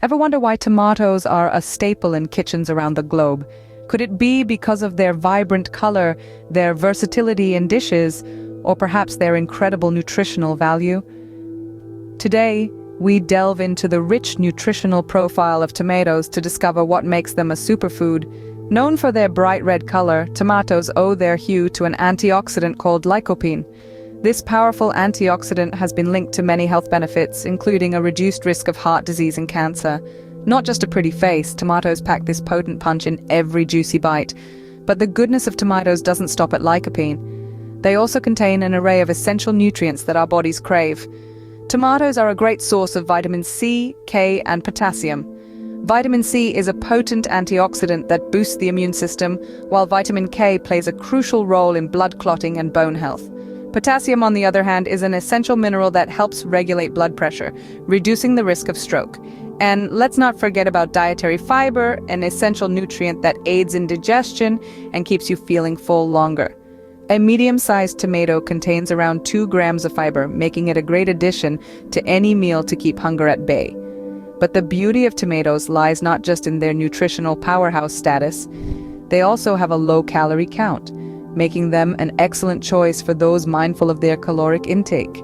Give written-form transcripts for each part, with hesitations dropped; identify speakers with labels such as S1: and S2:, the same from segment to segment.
S1: Ever wonder why tomatoes are a staple in kitchens around the globe? Could it be because of their vibrant color, their versatility in dishes, or perhaps their incredible nutritional value? Today, we delve into the rich nutritional profile of tomatoes to discover what makes them a superfood. Known for their bright red color, tomatoes owe their hue to an antioxidant called lycopene. This powerful antioxidant has been linked to many health benefits, including a reduced risk of heart disease and cancer. Not just a pretty face, tomatoes pack this potent punch in every juicy bite. But the goodness of tomatoes doesn't stop at lycopene. They also contain an array of essential nutrients that our bodies crave. Tomatoes are a great source of vitamin C, K, and potassium. Vitamin C is a potent antioxidant that boosts the immune system, while vitamin K plays a crucial role in blood clotting and bone health. Potassium, on the other hand, is an essential mineral that helps regulate blood pressure, reducing the risk of stroke. And let's not forget about dietary fiber, an essential nutrient that aids in digestion and keeps you feeling full longer. A medium-sized tomato contains around 2 grams of fiber, making it a great addition to any meal to keep hunger at bay. But the beauty of tomatoes lies not just in their nutritional powerhouse status. They also have a low-calorie count, making them an excellent choice for those mindful of their caloric intake.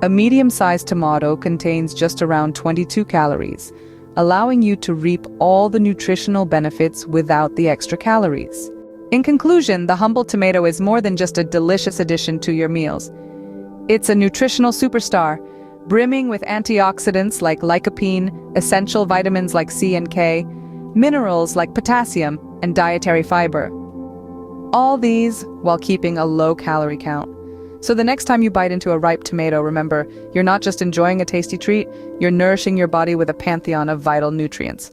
S1: A medium-sized tomato contains just around 22 calories, allowing you to reap all the nutritional benefits without the extra calories. In conclusion, the humble tomato is more than just a delicious addition to your meals. It's a nutritional superstar, brimming with antioxidants like lycopene, essential vitamins like C and K, minerals like potassium, and dietary fiber. All these while keeping a low-calorie count. So the next time you bite into a ripe tomato, remember, you're not just enjoying a tasty treat, you're nourishing your body with a pantheon of vital nutrients.